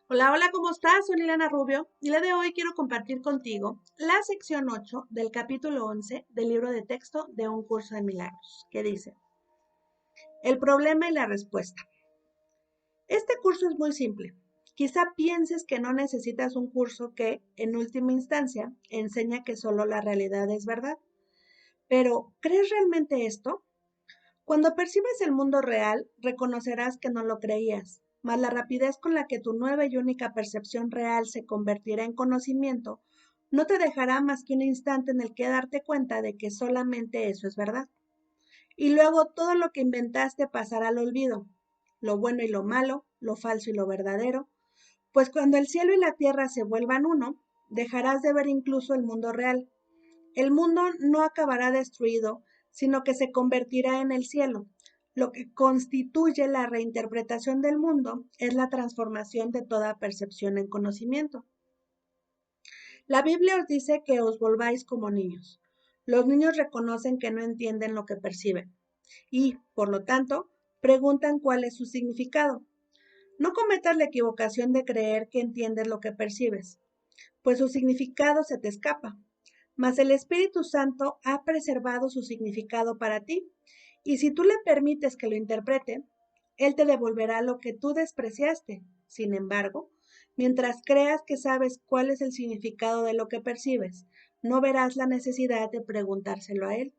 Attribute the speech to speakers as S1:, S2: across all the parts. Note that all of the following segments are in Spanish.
S1: Hola, hola, ¿cómo estás? Soy Liliana Rubio y el día de hoy quiero compartir contigo la sección 8 del capítulo 11 del libro de texto de Un Curso de Milagros, que dice, El problema y la respuesta. Este curso es muy simple. Quizá pienses que no necesitas un curso que, en última instancia, enseña que solo la realidad es verdad. Pero, ¿crees realmente esto? Cuando percibes el mundo real, reconocerás que no lo creías, mas la rapidez con la que tu nueva y única percepción real se convertirá en conocimiento no te dejará más que un instante en el que darte cuenta de que solamente eso es verdad. Y luego todo lo que inventaste pasará al olvido, lo bueno y lo malo, lo falso y lo verdadero, pues cuando el cielo y la tierra se vuelvan uno, dejarás de ver incluso el mundo real. El mundo no acabará destruido, sino que se convertirá en el cielo. Lo que constituye la reinterpretación del mundo es la transformación de toda percepción en conocimiento. La Biblia os dice que os volváis como niños. Los niños reconocen que no entienden lo que perciben y, por lo tanto, preguntan cuál es su significado. No cometas la equivocación de creer que entiendes lo que percibes, pues su significado se te escapa. Mas el Espíritu Santo ha preservado su significado para ti, y si tú le permites que lo interprete, Él te devolverá lo que tú despreciaste. Sin embargo, mientras creas que sabes cuál es el significado de lo que percibes, no verás la necesidad de preguntárselo a Él.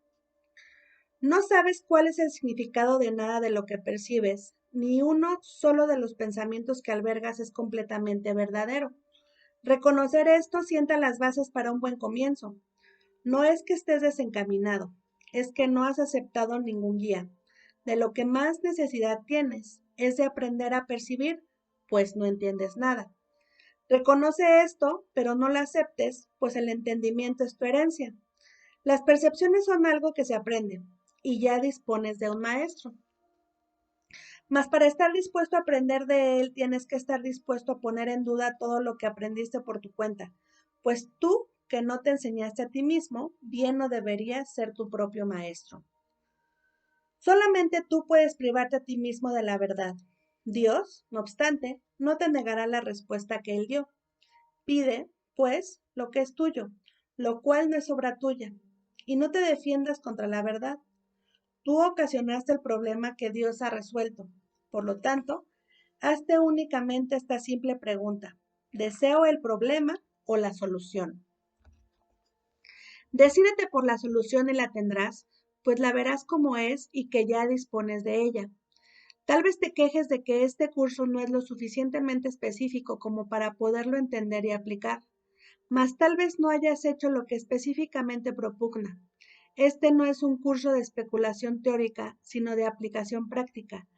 S1: No sabes cuál es el significado de nada de lo que percibes, ni uno solo de los pensamientos que albergas es completamente verdadero. Reconocer esto sienta las bases para un buen comienzo. No es que estés desencaminado, es que no has aceptado ningún guía. De lo que más necesidad tienes es de aprender a percibir, pues no entiendes nada. Reconoce esto, pero no lo aceptes, pues el entendimiento es tu herencia. Las percepciones son algo que se aprende, y ya dispones de un maestro. Mas para estar dispuesto a aprender de él, tienes que estar dispuesto a poner en duda todo lo que aprendiste por tu cuenta, pues tú, que no te enseñaste a ti mismo, bien no deberías ser tu propio maestro. Solamente tú puedes privarte a ti mismo de la verdad. Dios, no obstante, no te negará la respuesta que él dio. Pide, pues, lo que es tuyo, lo cual no es obra tuya, y no te defiendas contra la verdad. Tú ocasionaste el problema que Dios ha resuelto. Por lo tanto, hazte únicamente esta simple pregunta. ¿Deseo el problema o la solución? Decídete por la solución y la tendrás, pues la verás como es y que ya dispones de ella. Tal vez te quejes de que este curso no es lo suficientemente específico como para poderlo entender y aplicar, mas tal vez no hayas hecho lo que específicamente propugna. Este no es un curso de especulación teórica, sino de aplicación práctica.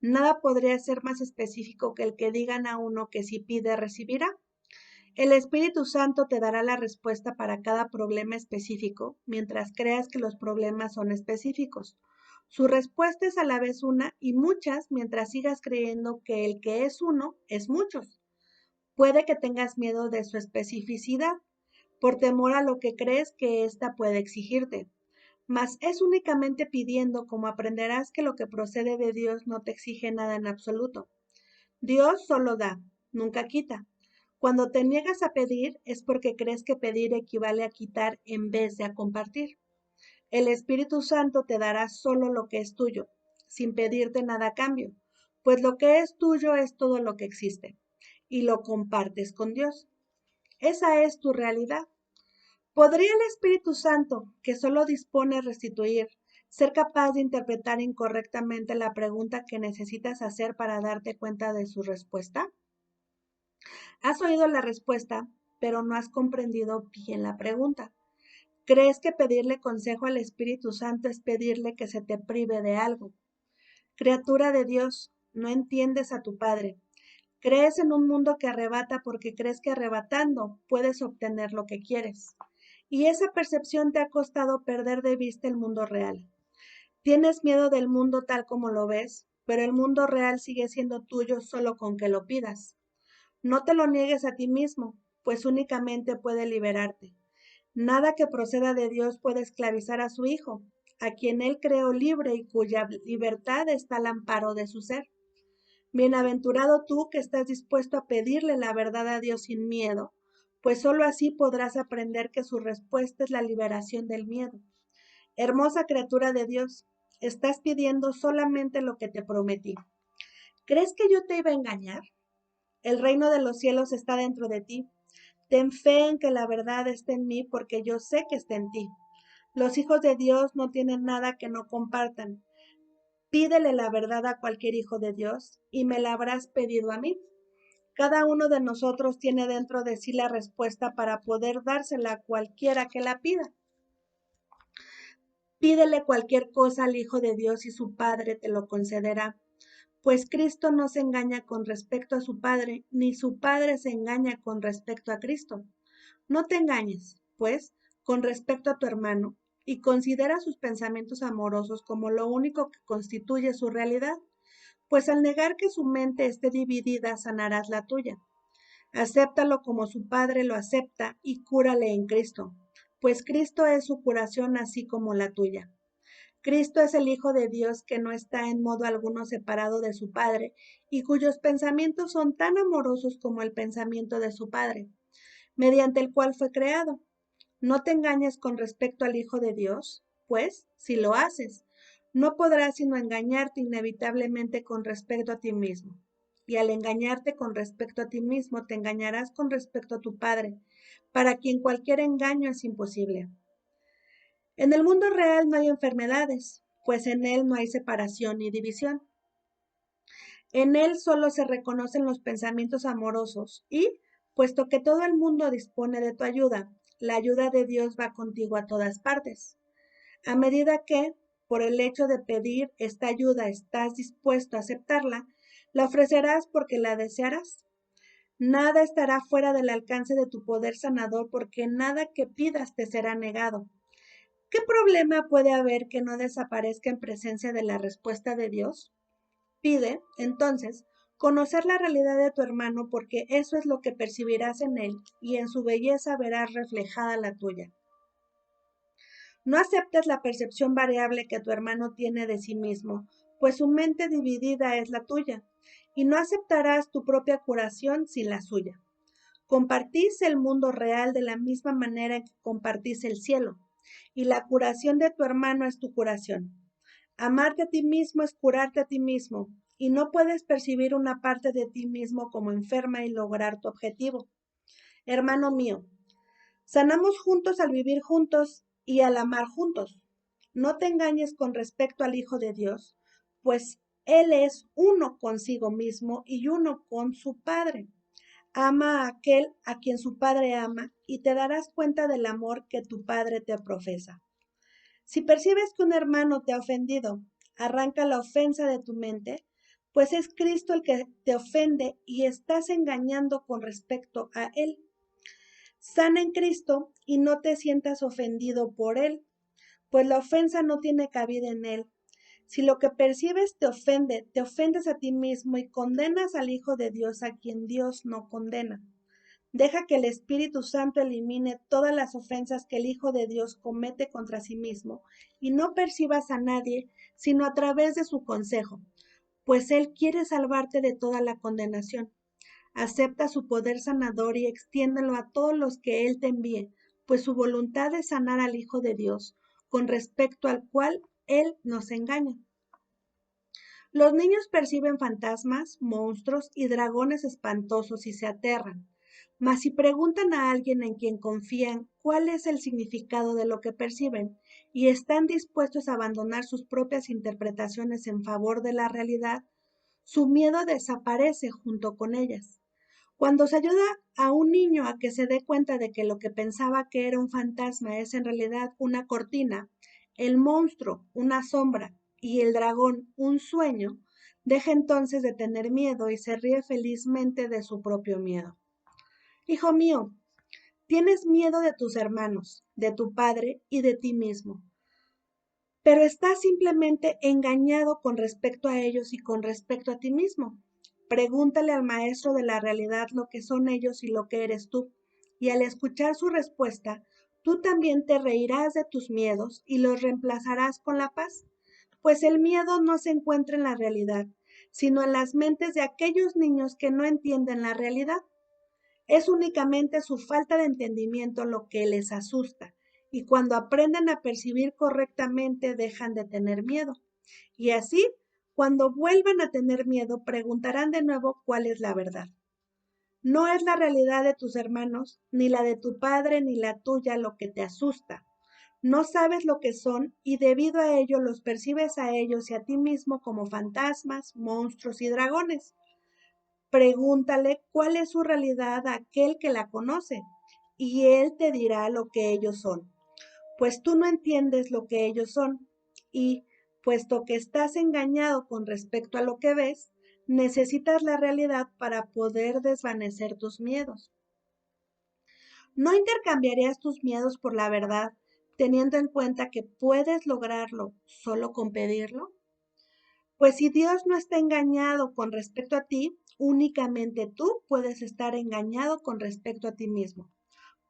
S1: Nada podría ser más específico que el que digan a uno que si pide recibirá. El Espíritu Santo te dará la respuesta para cada problema específico, mientras creas que los problemas son específicos. Su respuesta es a la vez una y muchas mientras sigas creyendo que el que es uno es muchos. Puede que tengas miedo de su especificidad, por temor a lo que crees que ésta puede exigirte. Mas es únicamente pidiendo como aprenderás que lo que procede de Dios no te exige nada en absoluto. Dios solo da, nunca quita. Cuando te niegas a pedir es porque crees que pedir equivale a quitar en vez de a compartir. El Espíritu Santo te dará solo lo que es tuyo, sin pedirte nada a cambio, pues lo que es tuyo es todo lo que existe, y lo compartes con Dios. Esa es tu realidad. ¿Podría el Espíritu Santo, que solo dispone restituir, ser capaz de interpretar incorrectamente la pregunta que necesitas hacer para darte cuenta de su respuesta? Has oído la respuesta, pero no has comprendido bien la pregunta. ¿Crees que pedirle consejo al Espíritu Santo es pedirle que se te prive de algo? Criatura de Dios, no entiendes a tu Padre. Crees en un mundo que arrebata porque crees que arrebatando puedes obtener lo que quieres. Y esa percepción te ha costado perder de vista el mundo real. Tienes miedo del mundo tal como lo ves, pero el mundo real sigue siendo tuyo solo con que lo pidas. No te lo niegues a ti mismo, pues únicamente puede liberarte. Nada que proceda de Dios puede esclavizar a su Hijo, a quien Él creó libre y cuya libertad está al amparo de su ser. Bienaventurado tú que estás dispuesto a pedirle la verdad a Dios sin miedo, pues sólo así podrás aprender que su respuesta es la liberación del miedo. Hermosa criatura de Dios, estás pidiendo solamente lo que te prometí. ¿Crees que yo te iba a engañar? El reino de los cielos está dentro de ti. Ten fe en que la verdad está en mí, porque yo sé que está en ti. Los hijos de Dios no tienen nada que no compartan. Pídele la verdad a cualquier hijo de Dios y me la habrás pedido a mí. Cada uno de nosotros tiene dentro de sí la respuesta para poder dársela a cualquiera que la pida. Pídele cualquier cosa al Hijo de Dios y su Padre te lo concederá. Pues Cristo no se engaña con respecto a su Padre, ni su Padre se engaña con respecto a Cristo. No te engañes, pues, con respecto a tu hermano, y considera sus pensamientos amorosos como lo único que constituye su realidad, pues al negar que su mente esté dividida, sanarás la tuya. Acéptalo como su Padre lo acepta y cúrale en Cristo, pues Cristo es su curación así como la tuya. Cristo es el Hijo de Dios que no está en modo alguno separado de su Padre y cuyos pensamientos son tan amorosos como el pensamiento de su Padre, mediante el cual fue creado. No te engañes con respecto al Hijo de Dios, pues, si lo haces, no podrás sino engañarte inevitablemente con respecto a ti mismo. Y al engañarte con respecto a ti mismo, te engañarás con respecto a tu Padre, para quien cualquier engaño es imposible. En el mundo real no hay enfermedades, pues en él no hay separación ni división. En él solo se reconocen los pensamientos amorosos y, puesto que todo el mundo dispone de tu ayuda, la ayuda de Dios va contigo a todas partes. A medida que, por el hecho de pedir esta ayuda, estás dispuesto a aceptarla, la ofrecerás porque la desearás. Nada estará fuera del alcance de tu poder sanador porque nada que pidas te será negado. ¿Qué problema puede haber que no desaparezca en presencia de la respuesta de Dios? Pide, entonces, conocer la realidad de tu hermano porque eso es lo que percibirás en él y en su belleza verás reflejada la tuya. No aceptes la percepción variable que tu hermano tiene de sí mismo, pues su mente dividida es la tuya, y no aceptarás tu propia curación sin la suya. Compartís el mundo real de la misma manera que compartís el cielo, y la curación de tu hermano es tu curación. Amarte a ti mismo es curarte a ti mismo, y no puedes percibir una parte de ti mismo como enferma y lograr tu objetivo. Hermano mío, sanamos juntos al vivir juntos y al amar juntos. No te engañes con respecto al Hijo de Dios, pues Él es uno consigo mismo y uno con su Padre. Ama a aquel a quien su Padre ama y te darás cuenta del amor que tu Padre te profesa. Si percibes que un hermano te ha ofendido, arranca la ofensa de tu mente, pues es Cristo el que te ofende y estás engañando con respecto a Él. Sana en Cristo y no te sientas ofendido por Él, pues la ofensa no tiene cabida en Él. Si lo que percibes te ofende, te ofendes a ti mismo y condenas al Hijo de Dios a quien Dios no condena. Deja que el Espíritu Santo elimine todas las ofensas que el Hijo de Dios comete contra sí mismo y no percibas a nadie sino a través de su consejo, pues Él quiere salvarte de toda la condenación. Acepta su poder sanador y extiéndelo a todos los que Él te envíe, pues su voluntad es sanar al Hijo de Dios, con respecto al cual Él nos engaña. Los niños perciben fantasmas, monstruos y dragones espantosos y se aterran. Mas si preguntan a alguien en quien confían cuál es el significado de lo que perciben y están dispuestos a abandonar sus propias interpretaciones en favor de la realidad, su miedo desaparece junto con ellas. Cuando se ayuda a un niño a que se dé cuenta de que lo que pensaba que era un fantasma es en realidad una cortina, el monstruo una sombra y el dragón un sueño, deja entonces de tener miedo y se ríe felizmente de su propio miedo. Hijo mío, tienes miedo de tus hermanos, de tu padre y de ti mismo, pero estás simplemente engañado con respecto a ellos y con respecto a ti mismo. Pregúntale al maestro de la realidad lo que son ellos y lo que eres tú, y al escuchar su respuesta, tú también te reirás de tus miedos y los reemplazarás con la paz, pues el miedo no se encuentra en la realidad, sino en las mentes de aquellos niños que no entienden la realidad. Es únicamente su falta de entendimiento lo que les asusta, y cuando aprenden a percibir correctamente dejan de tener miedo. Y así, cuando vuelvan a tener miedo, preguntarán de nuevo cuál es la verdad. No es la realidad de tus hermanos, ni la de tu padre, ni la tuya lo que te asusta. No sabes lo que son y debido a ello los percibes a ellos y a ti mismo como fantasmas, monstruos y dragones. Pregúntale cuál es su realidad a aquel que la conoce y él te dirá lo que ellos son. Pues tú no entiendes lo que ellos son y, puesto que estás engañado con respecto a lo que ves, necesitas la realidad para poder desvanecer tus miedos. ¿No intercambiarías tus miedos por la verdad, teniendo en cuenta que puedes lograrlo solo con pedirlo? Pues si Dios no está engañado con respecto a ti, únicamente tú puedes estar engañado con respecto a ti mismo.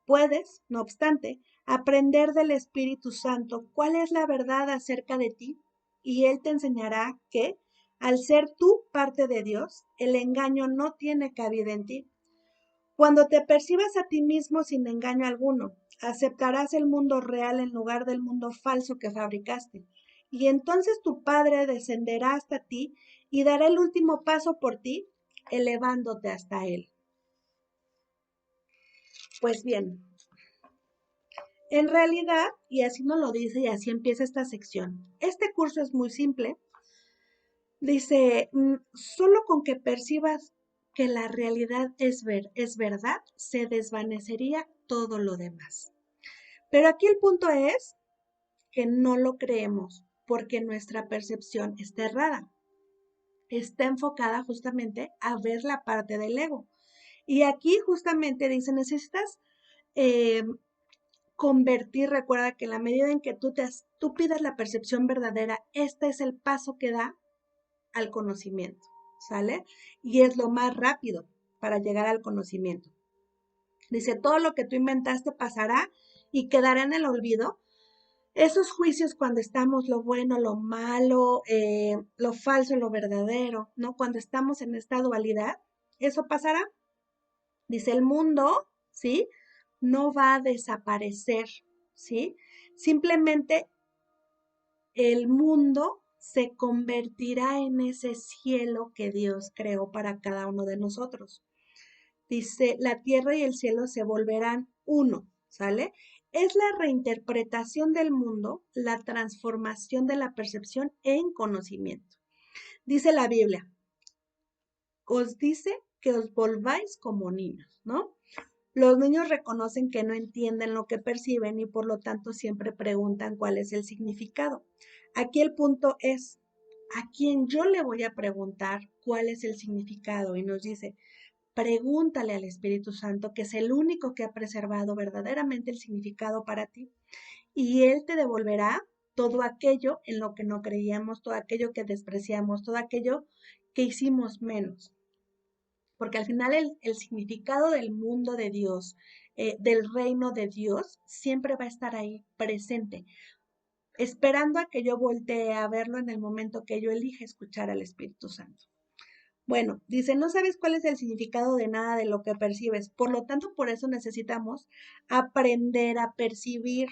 S1: Puedes, no obstante, aprender del Espíritu Santo cuál es la verdad acerca de ti y Él te enseñará que, al ser tú parte de Dios, el engaño no tiene cabida en ti. Cuando te percibas a ti mismo sin engaño alguno, aceptarás el mundo real en lugar del mundo falso que fabricaste. Y entonces tu Padre descenderá hasta ti y dará el último paso por ti, elevándote hasta Él. Pues bien, en realidad, y así nos lo dice y así empieza esta sección, este curso es muy simple. Dice, solo con que percibas que la realidad es verdad, se desvanecería todo lo demás. Pero aquí el punto es que no lo creemos porque nuestra percepción está errada. Está enfocada justamente a ver la parte del ego. Y aquí justamente dice, necesitas eh, convertir, recuerda que en la medida en que tú pidas la percepción verdadera, este es el paso que da al conocimiento, ¿sale? Y es lo más rápido para llegar al conocimiento. Dice, todo lo que tú inventaste pasará y quedará en el olvido. Esos juicios cuando estamos lo bueno, lo malo, lo falso, lo verdadero, ¿no? Cuando estamos en esta dualidad, eso pasará. Dice, el mundo, ¿sí? No va a desaparecer, ¿sí? Simplemente el mundo se convertirá en ese cielo que Dios creó para cada uno de nosotros. Dice, la tierra y el cielo se volverán uno, ¿sale? Es la reinterpretación del mundo, la transformación de la percepción en conocimiento. Dice la Biblia, os dice que os volváis como niños, ¿no? Los niños reconocen que no entienden lo que perciben y por lo tanto siempre preguntan cuál es el significado. Aquí el punto es, ¿a quién yo le voy a preguntar cuál es el significado? Y nos dice, pregúntale al Espíritu Santo, que es el único que ha preservado verdaderamente el significado para ti, y Él te devolverá todo aquello en lo que no creíamos, todo aquello que despreciamos, todo aquello que hicimos menos. Porque al final el significado del mundo de Dios, del reino de Dios, siempre va a estar ahí presente, esperando a que yo voltee a verlo en el momento que yo elija escuchar al Espíritu Santo. Bueno, dice, no sabes cuál es el significado de nada de lo que percibes, por lo tanto, por eso necesitamos aprender a percibir.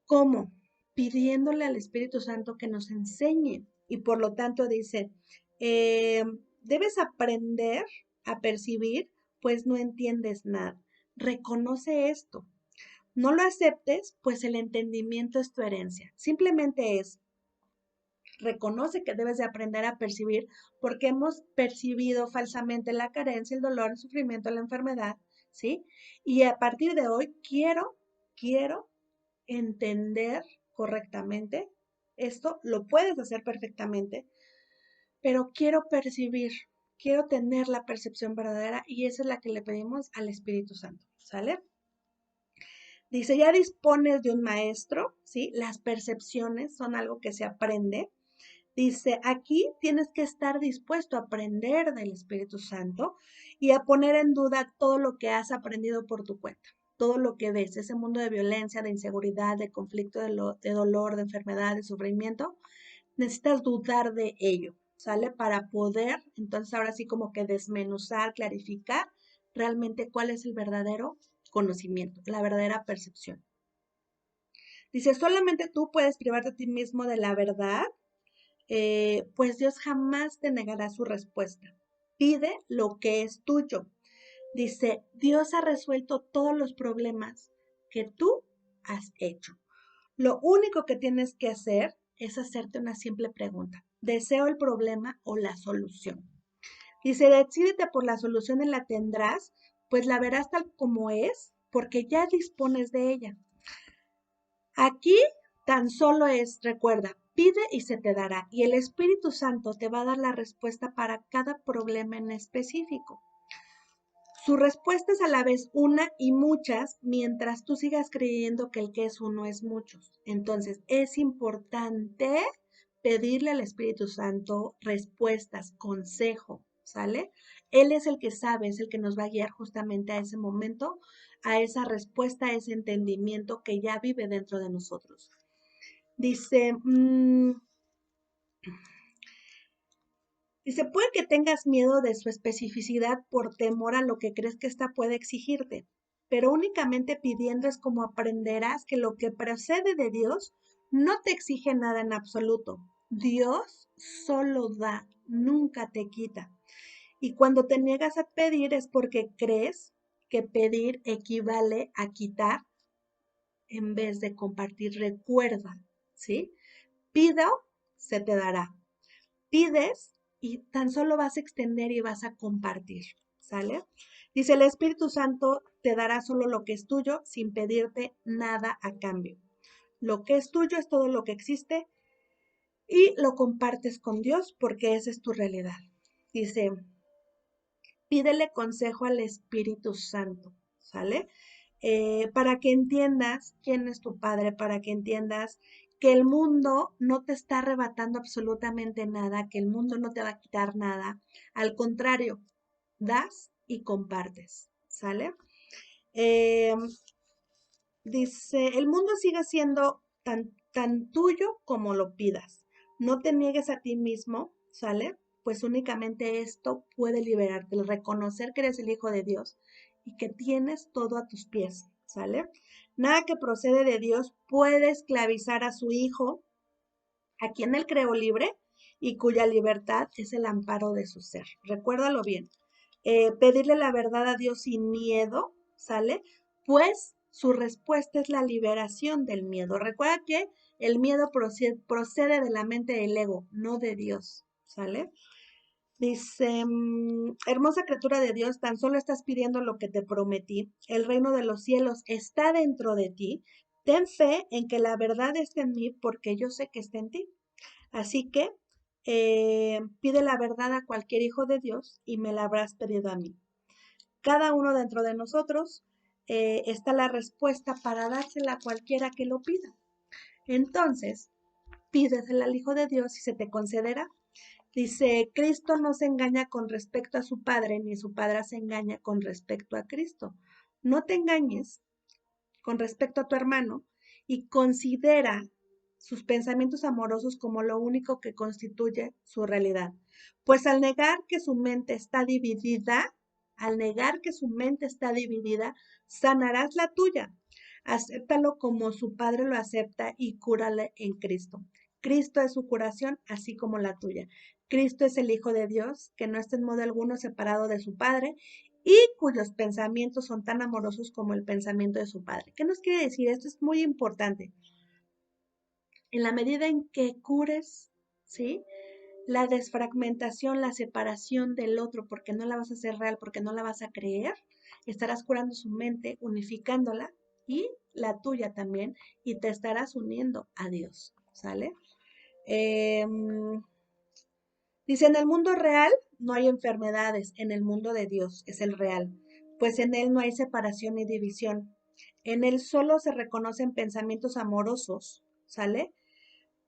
S1: ¿Cómo? Pidiéndole al Espíritu Santo que nos enseñe. Y por lo tanto dice, debes aprender a percibir, pues no entiendes nada. Reconoce esto. No lo aceptes, pues el entendimiento es tu herencia. Simplemente es, reconoce que debes de aprender a percibir porque hemos percibido falsamente la carencia, el dolor, el sufrimiento, la enfermedad, ¿sí? Y a partir de hoy quiero entender correctamente. Esto lo puedes hacer perfectamente, pero quiero percibir, quiero tener la percepción verdadera y esa es la que le pedimos al Espíritu Santo, ¿sale? Dice, ya dispones de un maestro, ¿sí? Las percepciones son algo que se aprende. Dice, aquí tienes que estar dispuesto a aprender del Espíritu Santo y a poner en duda todo lo que has aprendido por tu cuenta, todo lo que ves, ese mundo de violencia, de inseguridad, de conflicto, de dolor, de enfermedad, de sufrimiento, necesitas dudar de ello, ¿sale? Para poder, entonces ahora sí como que desmenuzar, clarificar realmente cuál es el verdadero conocimiento, la verdadera percepción. Dice, solamente tú puedes privarte a ti mismo de la verdad, pues Dios jamás te negará su respuesta. Pide lo que es tuyo. Dice, Dios ha resuelto todos los problemas que tú has hecho. Lo único que tienes que hacer es hacerte una simple pregunta. ¿Deseo el problema o la solución? Dice, decídete por la solución y la tendrás, pues la verás tal como es, porque ya dispones de ella. Aquí tan solo es, recuerda, pide y se te dará, y el Espíritu Santo te va a dar la respuesta para cada problema en específico. Su respuesta es a la vez una y muchas, mientras tú sigas creyendo que el que es uno es muchos. Entonces, es importante pedirle al Espíritu Santo respuestas, consejo, ¿sale? Él es el que sabe, es el que nos va a guiar justamente a ese momento, a esa respuesta, a ese entendimiento que ya vive dentro de nosotros. Dice, puede que tengas miedo de su especificidad por temor a lo que crees que ésta puede exigirte, pero únicamente pidiendo es como aprenderás que lo que procede de Dios no te exige nada en absoluto. Dios solo da, nunca te quita. Y cuando te niegas a pedir es porque crees que pedir equivale a quitar en vez de compartir. Recuerda, ¿sí? Pido, se te dará. Pides y tan solo vas a extender y vas a compartir, ¿sale? Dice, el Espíritu Santo te dará solo lo que es tuyo sin pedirte nada a cambio. Lo que es tuyo es todo lo que existe y lo compartes con Dios porque esa es tu realidad. Dice, pídele consejo al Espíritu Santo, ¿sale? Para que entiendas quién es tu Padre, para que entiendas que el mundo no te está arrebatando absolutamente nada, que el mundo no te va a quitar nada. Al contrario, das y compartes, ¿sale? Eh, Dice, el mundo sigue siendo tan tuyo como lo pidas. No te niegues a ti mismo, ¿sale? Pues únicamente esto puede liberarte, el reconocer que eres el Hijo de Dios y que tienes todo a tus pies, ¿sale? Nada que procede de Dios puede esclavizar a su Hijo, a quien Él creó libre y cuya libertad es el amparo de su ser. Recuérdalo bien. Pedirle la verdad a Dios sin miedo, ¿sale? Pues su respuesta es la liberación del miedo. Recuerda que el miedo procede de la mente del ego, no de Dios, ¿sale? Dice, hermosa criatura de Dios, tan solo estás pidiendo lo que te prometí. El reino de los cielos está dentro de ti. Ten fe en que la verdad está en mí porque yo sé que está en ti. Así que pide la verdad a cualquier hijo de Dios y me la habrás pedido a mí. Cada uno dentro de nosotros está la respuesta para dársela a cualquiera que lo pida. Entonces, pídesela al Hijo de Dios y se te concederá. Dice, Cristo no se engaña con respecto a su Padre, ni su Padre se engaña con respecto a Cristo. No te engañes con respecto a tu hermano y considera sus pensamientos amorosos como lo único que constituye su realidad. Pues al negar que su mente está dividida, sanarás la tuya. Acéptalo como su Padre lo acepta y cúrale en Cristo. Cristo es su curación, así como la tuya. Cristo es el Hijo de Dios, que no está en modo alguno separado de su Padre y cuyos pensamientos son tan amorosos como el pensamiento de su Padre. ¿Qué nos quiere decir? Esto es muy importante. En la medida en que cures, ¿sí? La desfragmentación, la separación del otro, porque no la vas a hacer real, porque no la vas a creer, estarás curando su mente, unificándola y la tuya también, y te estarás uniendo a Dios, ¿sale? Dice, en el mundo real no hay enfermedades, en el mundo de Dios es el real, pues en él no hay separación ni división. En él solo se reconocen pensamientos amorosos, ¿sale?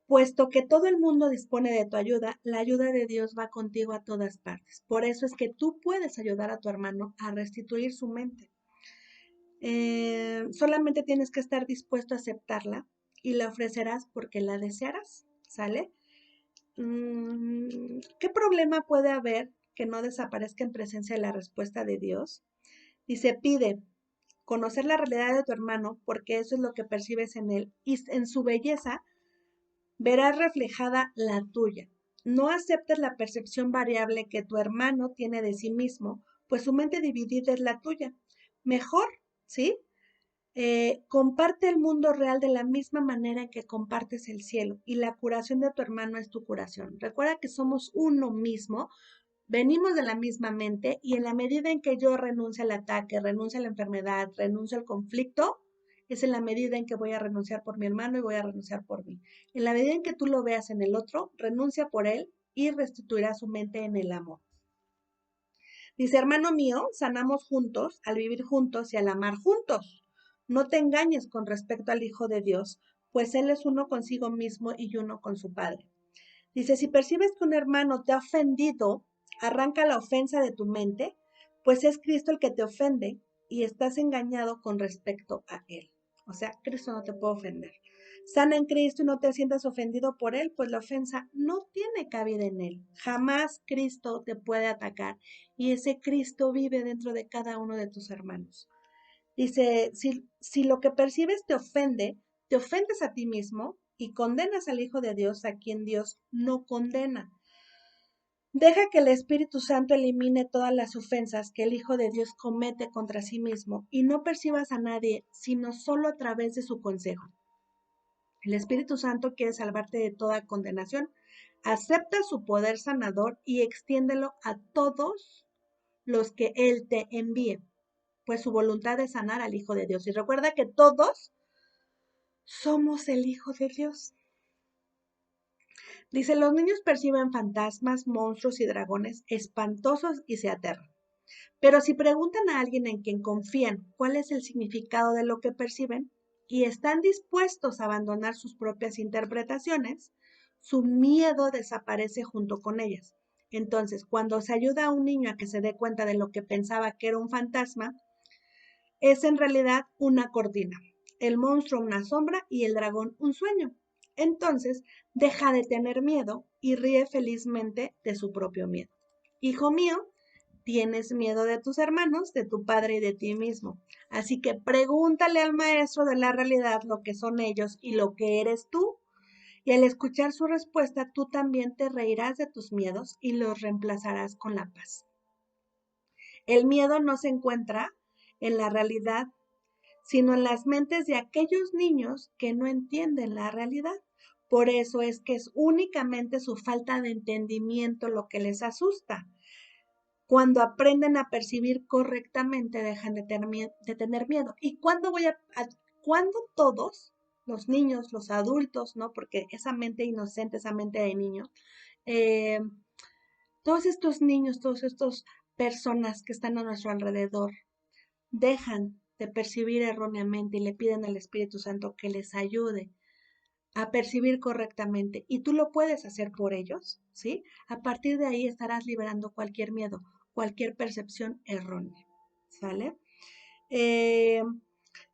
S1: Puesto que todo el mundo dispone de tu ayuda, la ayuda de Dios va contigo a todas partes. Por eso es que tú puedes ayudar a tu hermano a restituir su mente. Solamente tienes que estar dispuesto a aceptarla y la ofrecerás porque la desearás, ¿sale? ¿qué problema puede haber que no desaparezca en presencia de la respuesta de Dios? Dice, pide conocer la realidad de tu hermano, porque eso es lo que percibes en él, y en su belleza verás reflejada la tuya. No aceptes la percepción variable que tu hermano tiene de sí mismo, pues su mente dividida es la tuya. Mejor, ¿sí? Comparte el mundo real de la misma manera en que compartes el cielo, y la curación de tu hermano es tu curación. Recuerda que somos uno mismo, venimos de la misma mente, y en la medida en que yo renuncio al ataque, renuncio a la enfermedad, renuncio al conflicto, es en la medida en que voy a renunciar por mi hermano y voy a renunciar por mí. En la medida en que tú lo veas en el otro, renuncia por él y restituirá su mente en el amor. Dice, hermano mío, sanamos juntos al vivir juntos y al amar juntos. No te engañes con respecto al Hijo de Dios, pues Él es uno consigo mismo y uno con su Padre. Dice, si percibes que un hermano te ha ofendido, arranca la ofensa de tu mente, pues es Cristo el que te ofende y estás engañado con respecto a Él. O sea, Cristo no te puede ofender. Sana en Cristo y no te sientas ofendido por Él, pues la ofensa no tiene cabida en Él. Jamás Cristo te puede atacar y ese Cristo vive dentro de cada uno de tus hermanos. Dice, si lo que percibes te ofendes a ti mismo y condenas al Hijo de Dios a quien Dios no condena. Deja que el Espíritu Santo elimine todas las ofensas que el Hijo de Dios comete contra sí mismo y no percibas a nadie, sino solo a través de su consejo. El Espíritu Santo quiere salvarte de toda condenación. Acepta su poder sanador y extiéndelo a todos los que Él te envíe, pues su voluntad es sanar al Hijo de Dios. Y recuerda que todos somos el Hijo de Dios. Dice, los niños perciben fantasmas, monstruos y dragones espantosos y se aterran. Pero si preguntan a alguien en quien confían cuál es el significado de lo que perciben y están dispuestos a abandonar sus propias interpretaciones, su miedo desaparece junto con ellas. Entonces, cuando se ayuda a un niño a que se dé cuenta de lo que pensaba que era un fantasma, es en realidad una cortina, el monstruo una sombra y el dragón un sueño. Entonces, deja de tener miedo y ríe felizmente de su propio miedo. Hijo mío, tienes miedo de tus hermanos, de tu padre y de ti mismo. Así que pregúntale al maestro de la realidad lo que son ellos y lo que eres tú. Y al escuchar su respuesta, tú también te reirás de tus miedos y los reemplazarás con la paz. El miedo no se encuentra en la realidad, sino en las mentes de aquellos niños que no entienden la realidad. Por eso es que es únicamente su falta de entendimiento lo que les asusta. Cuando aprenden a percibir correctamente, dejan de tener miedo. ¿Y cuándo cuándo todos, los niños, los adultos, ¿no? Porque esa mente inocente, esa mente de niño, eh, todos estos niños, todas estas personas que están a nuestro alrededor, dejan de percibir erróneamente y le piden al Espíritu Santo que les ayude a percibir correctamente, y tú lo puedes hacer por ellos, ¿sí? A partir de ahí estarás liberando cualquier miedo, cualquier percepción errónea, ¿sale? Eh,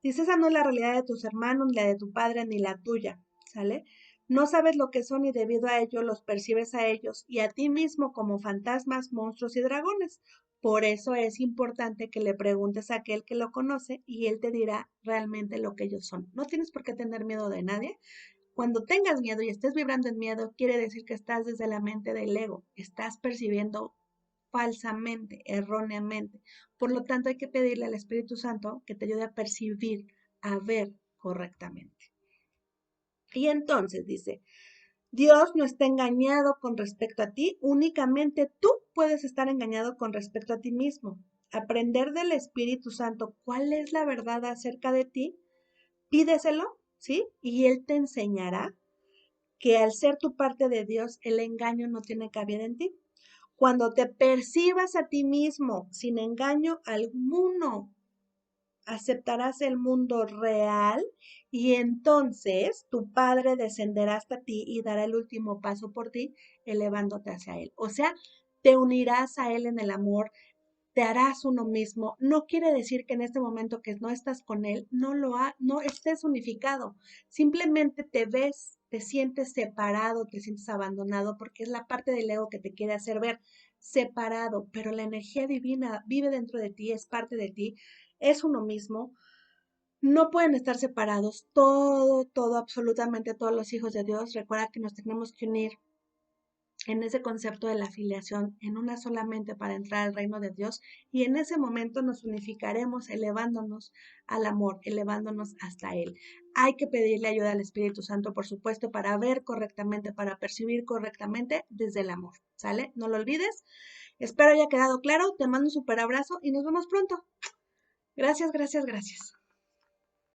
S1: Dice, esa no es la realidad de tus hermanos, ni la de tu padre, ni la tuya, ¿sale? No sabes lo que son y debido a ello los percibes a ellos y a ti mismo como fantasmas, monstruos y dragones. Por eso es importante que le preguntes a aquel que lo conoce y él te dirá realmente lo que ellos son. No tienes por qué tener miedo de nadie. Cuando tengas miedo y estés vibrando en miedo, quiere decir que estás desde la mente del ego, estás percibiendo falsamente, erróneamente. Por lo tanto, hay que pedirle al Espíritu Santo que te ayude a percibir, a ver correctamente. Y entonces dice, Dios no está engañado con respecto a ti, únicamente tú puedes estar engañado con respecto a ti mismo. Aprender del Espíritu Santo cuál es la verdad acerca de ti, pídeselo, ¿sí? Y Él te enseñará que al ser tu parte de Dios, el engaño no tiene cabida en ti. Cuando te percibas a ti mismo sin engaño alguno, aceptarás el mundo real y entonces tu Padre descenderá hasta ti y dará el último paso por ti, elevándote hacia Él. O sea, te unirás a Él en el amor, te harás uno mismo. No quiere decir que en este momento que no estás con Él, no estés unificado. Simplemente te ves te sientes separado, te sientes abandonado, porque es la parte del ego que te quiere hacer ver separado, pero la energía divina vive dentro de ti, es parte de ti, es uno mismo. No pueden estar separados. Todo, absolutamente todos los hijos de Dios. Recuerda que nos tenemos que unir en ese concepto de la afiliación, en una solamente para entrar al reino de Dios, y en ese momento nos unificaremos elevándonos al amor, elevándonos hasta Él. Hay que pedirle ayuda al Espíritu Santo, por supuesto, para ver correctamente, para percibir correctamente desde el amor, ¿sale? No lo olvides. Espero haya quedado claro. Te mando un súper abrazo y nos vemos pronto. Gracias, gracias, gracias.